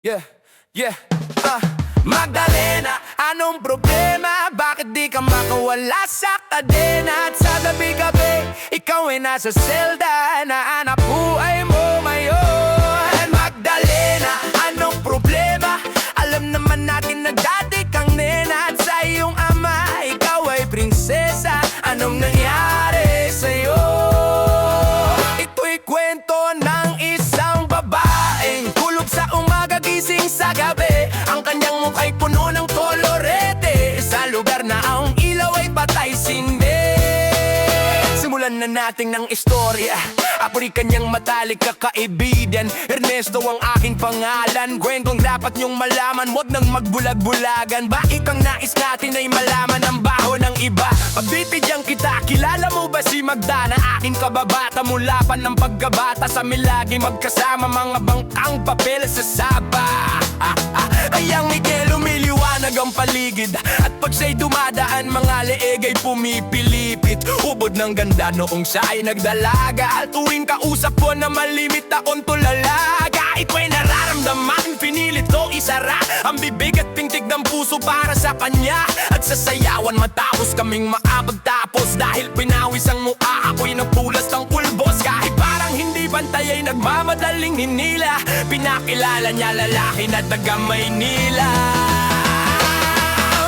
Yeah, yeah, Magdalena, anong problema? Bakit di ka makawala sa kadena? At sa gabi-gabi, ikaw ay nasa selda. Nahanap buhay mo ngayon. Magdalena, anong problema? Alam naman natin na dati kang nena. At sa iyong ama, ikaw ay prinsesa. Anong nangyari sa'yo? Ito'y kwento ng isang babaeng kulog sa umaga, gising sa gabi. Ang kanyang mukha'y puno ng kolorete, sa lugar na ang ilaw ay patay sindi. Simulan na natin ng istorya. Ako'y kanyang matalik kakaibigan. Ernesto ang aking pangalan. Kwentong dapat niyong malaman, huwag nang magbulag-bulagan. Bakit ang nais natin ay malaman ang baho ng iba? Pagbibigyan kita, kilala mo ba si Magda na aking kababata? Mula pa ng pagkabata sa lagi magkasama, mga bangkang papel sa saba. Kayang ngiti lumiliwanag ang paligid, at pag siya'y dumadaan, mga leeg ay pumipilipit. Ubod ng ganda noong siya ay nagdalaga. At tuwing kausap ko na malimit akong tulalaga, ito'y nararamdaman, pinilit ko isara ang bibig at tingtig ng puso para sa kanya. At sasayawan matapos kaming makapagtapos, dahil pinawis ang mukha, ako'y napulas ng pulbos. Kahit parang hindi bantay ay nagmamadaling hinila, pinakilala niya lalaki na taga Maynila.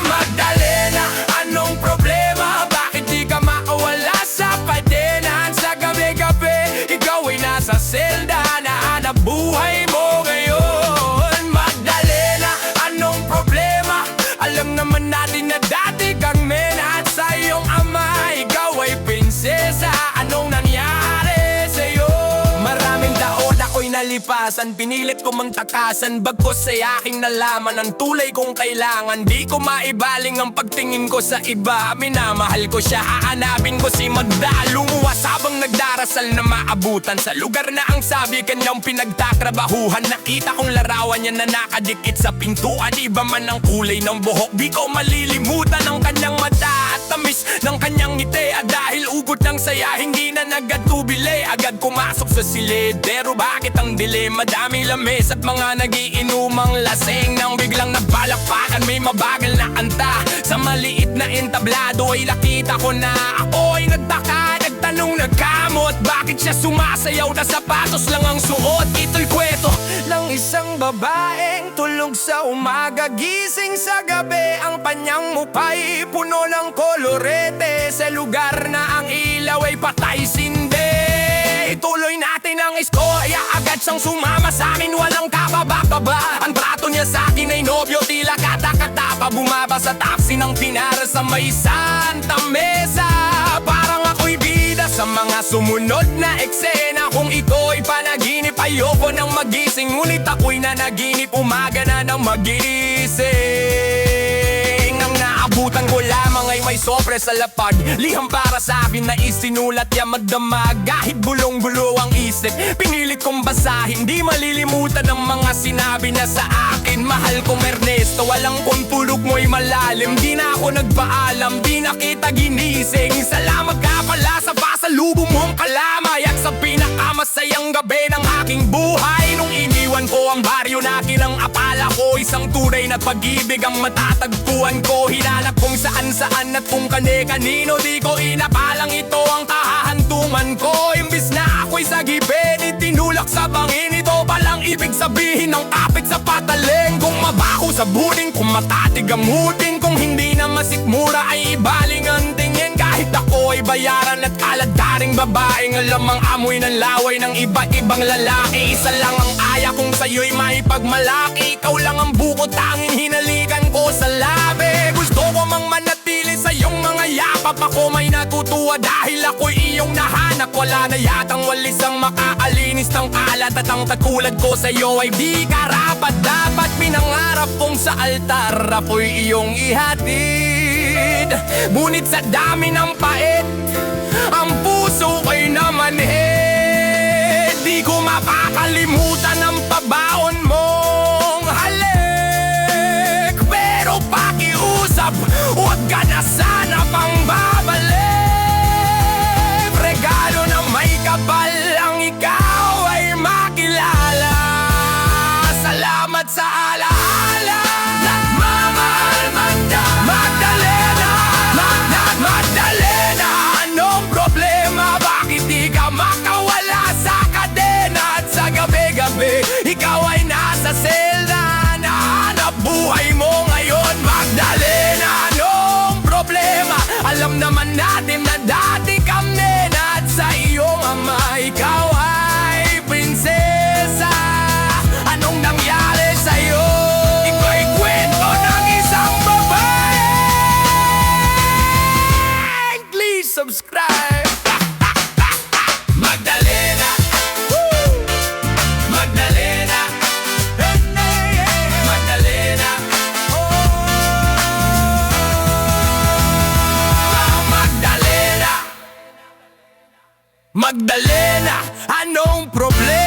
Magdalena, anong problema? Bakit di ka makawala sa kadena? Sa gabi-gabi, ikaw ay nasa selda. Nahanap buhay mo ngayon. Magdalena, anong problema? Alam naman natin na dati kang nena. At sa iyong ama, ikaw ay prinsesa. Anong nangyari sa'yo? Maraming taon ako'y nalipasan, pinilit ko mang takasan, bagkos ay aking nalaman ang tulay kong kailangan. Di ko maibaling ang pagtingin ko sa iba. Minamahal ko siya, hahanapin ko si Magda. Lumuwas habang nagdarasal na maabutan sa lugar na ang sabi kanyang pinagtatrabahuhan. Nakita kong larawan niya na nakadikit sa pintuan. Iba man ang kulay ng buhok, di ko malilimutan ang kanyang mata at tamis ng kanyang ngiti. At dahil ugot ng saya, hindi na nagatubili, agad kumasok sa silidero. Bakit ang dilim? Madaming lamis at mga nagiinumang lasing. Nang biglang nagbalakpakan, may mabagal na kanta. Sa maliit na entablado ay nakita ko na ako ay nagtaka, nagtanong nagkamot. Bakit siya sumasayaw na sapatos lang ang suot? Ito'y kwento ng isang babaeng tulog sa umaga, gising sa gabi. Ang kanyang muka'y puno ng kolorete, sa lugar na ang ilaw ay patay sindi. Ituloy natin ang istorya, agad siyang sumama sa amin, walang kababa-kaba. Ang trato niya sa akin ay nobyo, tila kata-kata pa. Bumaba sa taxi ng pinara sa may Santa Mesa. Parang ako'y bida sa mga sumunod na eksena. Kung ito'y panaginip, ayoko nang magising, ngunit ako'y nanaginip, umaga na nang magising. Ang naabutan ko lamang ay may sopre sa lapag, liham para sa akin na isinulat niya magdamag. Kahit bulong-bulo ang isip, pinilit kong basahin, di malilimutan ang mga sinabi na sa akin. Mahal kong Ernesto, walang kung tulog mo'y malalim. Di na ako nagpaalam, di na kita ginising. Salamat ka pala sa pasalubong mong kalamay, at sa pinakamasayang gabi ng aking buhay. Nung iniwan ko ang baryo na kilang akala ko isang tunay na pag-ibig ang matatagpuan ko. Hinanap kung saan-saan at kung kani-kanino, di ko inapalang ito ang kahahantungan ko. Imbis na ako'y sagipin, itinulak sa bangin. Ito palang ibig sabihin ng kapit sa pataling. Kung mabaho sa buding, kung matatig amutin, kung hindi na masikmura ay ibaling ang tingin. Kahit ako ay bayaran at kaladaring babaeng alam ang amoy ng laway ng iba-ibang lalaki. Isa lang ang aya kung sa'yo'y maipagmalaki. Ikaw lang ang bukod tanging hinalikan ko sa labi. Gusto ko mang manatili sa iyong mga yakap. Ako may natutuwa dahil ako'y iyong nahanap. Wala na yatang walis ang makakalinis ng kalat, at ang katulad ko sa iyo ay di karapat. Dapat pinangarap kong sa altar ako'y iyong ihatid. Ngunit sa dami ng pait, ang puso ko'y namanhid. Di ko mapakalimutan ang pabaon mong halik. Pero pakiusap, huwag ka na sana pang babalik. Regalo na may kapal, ang ikaw ay makilala. Salamat sa nasa selda, nahanap buhay mo ngayon. Magdalena, anong problema? Alam naman natin na dati kami na at sa iyong ama ikaw ay prinsesa. Anong nangyari sa'yo? Ika'y kwento ng isang babae. Please subscribe. Magdalena, Magdalena, Magdalena, Magdalena, Magdalena, anong problema?